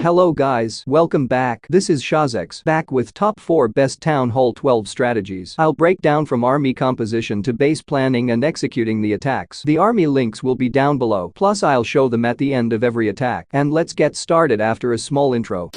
Hello guys, welcome back. This is Shahzex back with top 4 best Town Hall 12 strategies. I'll break down from army composition to base planning and executing the attacks. The army links will be down below, plus I'll show them at the end of every attack. And let's get started after a small intro.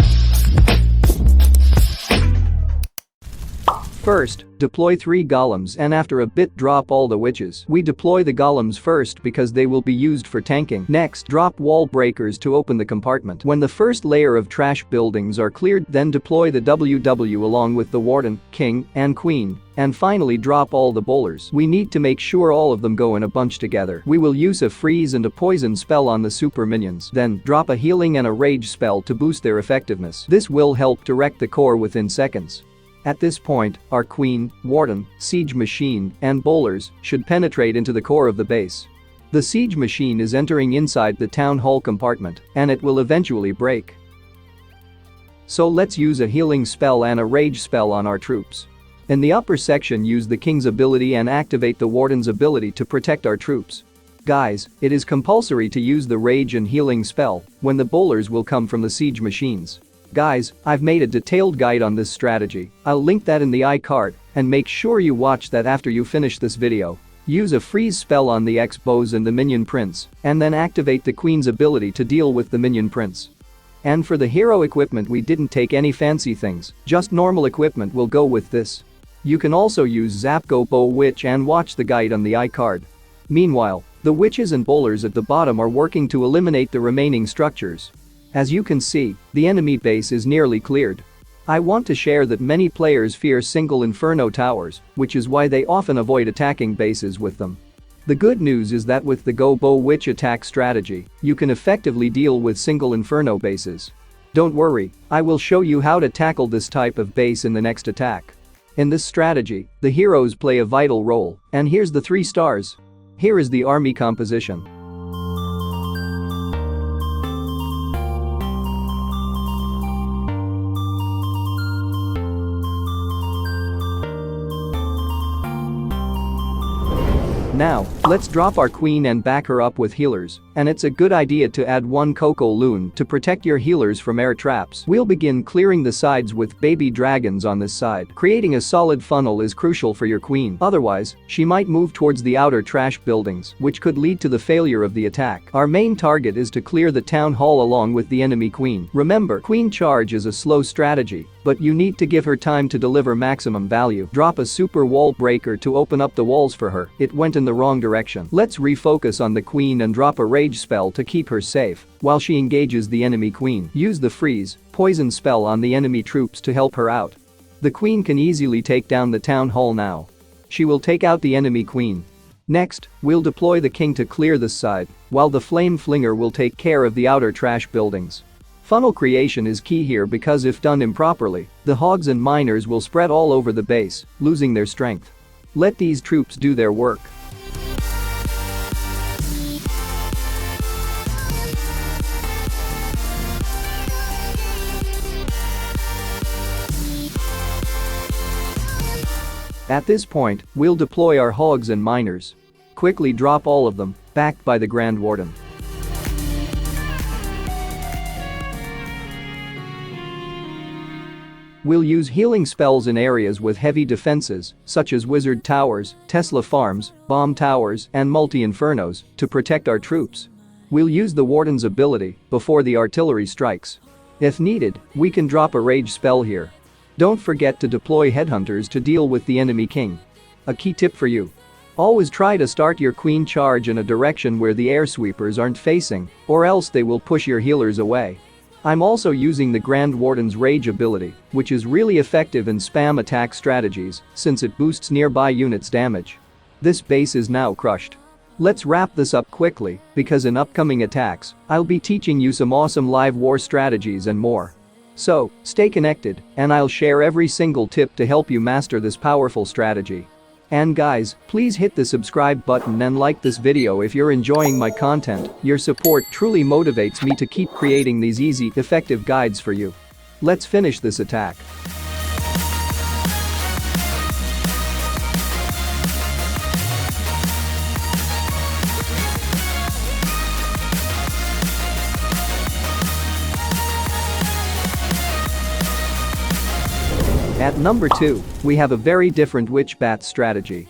First, deploy 3 golems and after a bit drop all the witches. We deploy the golems first because they will be used for tanking. Next, drop wall breakers to open the compartment. When the first layer of trash buildings are cleared, then deploy the WW along with the warden, king, and queen. And finally drop all the bowlers. We need to make sure all of them go in a bunch together. We will use a freeze and a poison spell on the super minions. Then, drop a healing and a rage spell to boost their effectiveness. This will help to wreck the core within seconds. At this point, our queen, warden, siege machine, and bowlers should penetrate into the core of the base. The siege machine is entering inside the town hall compartment, and it will eventually break. So let's use a healing spell and a rage spell on our troops. In the upper section, use the king's ability and activate the warden's ability to protect our troops. Guys, it is compulsory to use the rage and healing spell when the bowlers will come from the siege machines. Guys, I've made a detailed guide on this strategy. I'll link that in the iCard, and make sure you watch that after you finish this video. Use a freeze spell on the X-bows and the minion prince, and then activate the queen's ability to deal with the minion prince. And for the hero equipment, we didn't take any fancy things, just normal equipment will go with this. You can also use Zap GoBoWitch and watch the guide on the iCard. Meanwhile, the witches and bowlers at the bottom are working to eliminate the remaining structures. As you can see, the enemy base is nearly cleared. I want to share that many players fear single Inferno towers, which is why they often avoid attacking bases with them. The good news is that with the GoBoWitch attack strategy, you can effectively deal with single Inferno bases. Don't worry, I will show you how to tackle this type of base in the next attack. In this strategy, the heroes play a vital role, and here's the 3 stars. Here is the army composition. Now, let's drop our queen and back her up with healers, and it's a good idea to add 1 Coco Loon to protect your healers from air traps. We'll begin clearing the sides with baby dragons on this side. Creating a solid funnel is crucial for your queen, otherwise, she might move towards the outer trash buildings, which could lead to the failure of the attack. Our main target is to clear the town hall along with the enemy queen. Remember, queen charge is a slow strategy, but you need to give her time to deliver maximum value. Drop a super wall breaker to open up the walls for her. It went in the wrong direction. Let's refocus on the queen and drop a rage spell to keep her safe while she engages the enemy queen. Use the freeze, poison spell on the enemy troops to help her out. The queen can easily take down the town hall now. She will take out the enemy queen. Next, we'll deploy the king to clear this side, while the flame flinger will take care of the outer trash buildings. Funnel creation is key here because if done improperly, the hogs and miners will spread all over the base, losing their strength. Let these troops do their work. At this point, we'll deploy our hogs and miners. Quickly drop all of them, backed by the Grand Warden. We'll use healing spells in areas with heavy defenses, such as wizard towers, Tesla farms, bomb towers, and multi-infernos, to protect our troops. We'll use the warden's ability before the artillery strikes. If needed, we can drop a rage spell here. Don't forget to deploy headhunters to deal with the enemy king. A key tip for you. Always try to start your queen charge in a direction where the air sweepers aren't facing, or else they will push your healers away. I'm also using the Grand Warden's rage ability, which is really effective in spam attack strategies since it boosts nearby units' damage. This base is now crushed. Let's wrap this up quickly, because in upcoming attacks, I'll be teaching you some awesome live war strategies and more. So, stay connected, and I'll share every single tip to help you master this powerful strategy. And guys, please hit the subscribe button and like this video if you're enjoying my content. Your support truly motivates me to keep creating these easy, effective guides for you. Let's finish this attack. At number 2, we have a very different witch bat strategy.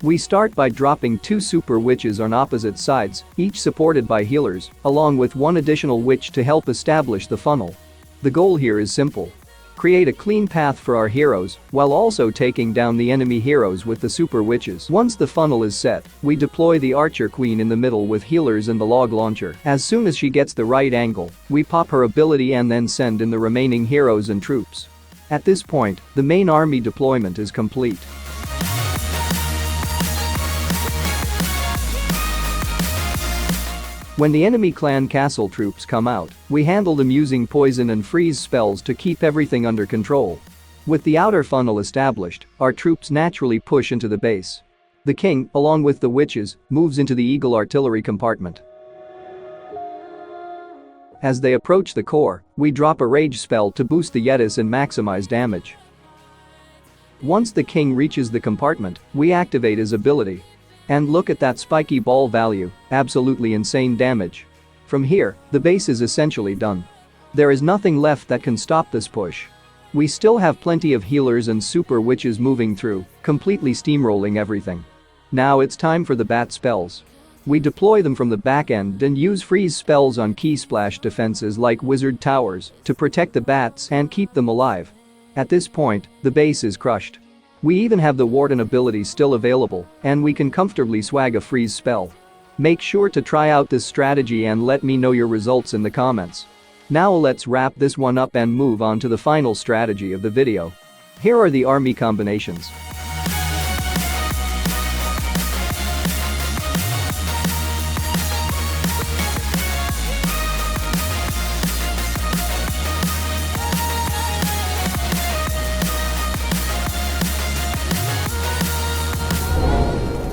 We start by dropping 2 super witches on opposite sides, each supported by healers, along with 1 additional witch to help establish the funnel. The goal here is simple. Create a clean path for our heroes, while also taking down the enemy heroes with the super witches. Once the funnel is set, we deploy the archer queen in the middle with healers and the log launcher. As soon as she gets the right angle, we pop her ability and then send in the remaining heroes and troops. At this point, the main army deployment is complete. When the enemy clan castle troops come out, we handle them using poison and freeze spells to keep everything under control. With the outer funnel established, our troops naturally push into the base. The king, along with the witches, moves into the eagle artillery compartment. As they approach the core, we drop a rage spell to boost the Yetis and maximize damage. Once the king reaches the compartment, we activate his ability. And look at that spiky ball value, absolutely insane damage. From here, the base is essentially done. There is nothing left that can stop this push. We still have plenty of healers and super witches moving through, completely steamrolling everything. Now it's time for the bat spells. We deploy them from the back end and use freeze spells on key splash defenses like wizard towers to protect the bats and keep them alive. At this point, the base is crushed. We even have the Warden ability still available, and we can comfortably swag a freeze spell. Make sure to try out this strategy and let me know your results in the comments. Now let's wrap this one up and move on to the final strategy of the video. Here are the army combinations.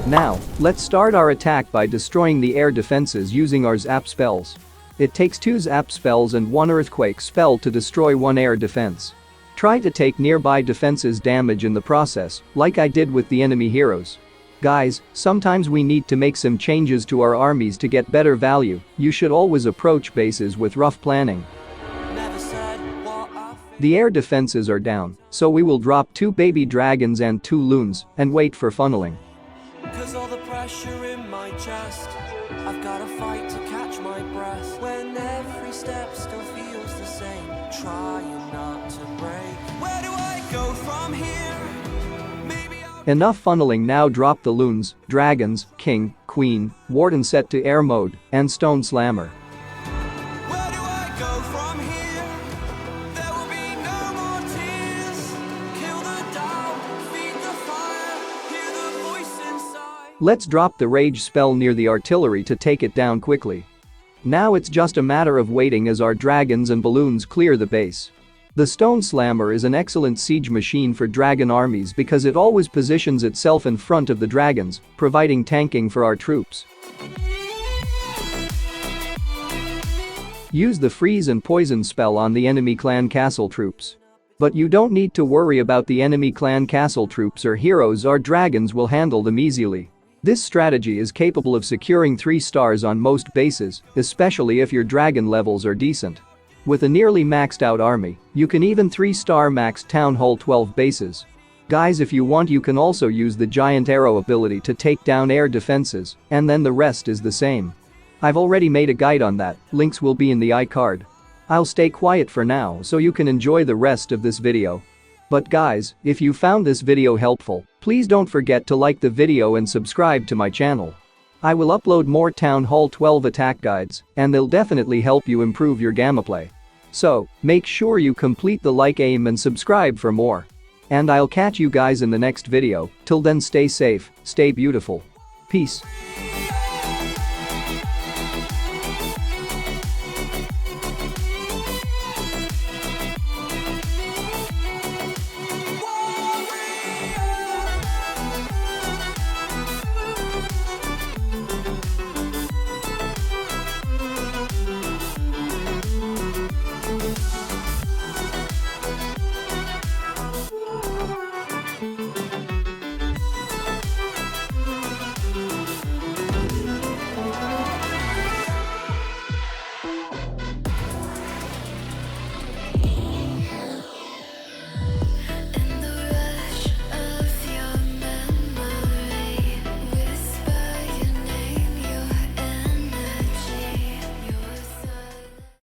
Now, let's start our attack by destroying the air defenses using our zap spells. It takes 2 zap spells and 1 earthquake spell to destroy 1 air defense. Try to take nearby defenses damage in the process, like I did with the enemy heroes. Guys, sometimes we need to make some changes to our armies to get better value. You should always approach bases with rough planning. The air defenses are down, so we will drop 2 baby dragons and 2 loons and wait for funneling. Cause all the pressure in my chest, I've gotta fight to catch my breath. When every step still feels the same, trying not to break. Where do I go from here? Enough funneling. Now drop the loons, dragons, king, queen, warden set to air mode, and stone slammer. Where do I go from here? There will be no more tears. Kill the doubt, feed the fire, hear the voice inside. Let's drop the rage spell near the artillery to take it down quickly. Now it's just a matter of waiting as our dragons and balloons clear the base. The Stone Slammer is an excellent siege machine for dragon armies because it always positions itself in front of the dragons, providing tanking for our troops. Use the freeze and poison spell on the enemy clan castle troops. But you don't need to worry about the enemy clan castle troops or heroes. Our dragons will handle them easily. This strategy is capable of securing 3 stars on most bases, especially if your dragon levels are decent. With a nearly maxed out army, you can even 3-star max Town Hall 12 bases. Guys, if you want, you can also use the giant arrow ability to take down air defenses, and then the rest is the same. I've already made a guide on that, links will be in the iCard. I'll stay quiet for now so you can enjoy the rest of this video. But guys, if you found this video helpful, please don't forget to like the video and subscribe to my channel. I will upload more Town Hall 12 attack guides, and they'll definitely help you improve your gameplay. So, make sure you complete the like aim and subscribe for more. And I'll catch you guys in the next video. Till then, stay safe, stay beautiful. Peace.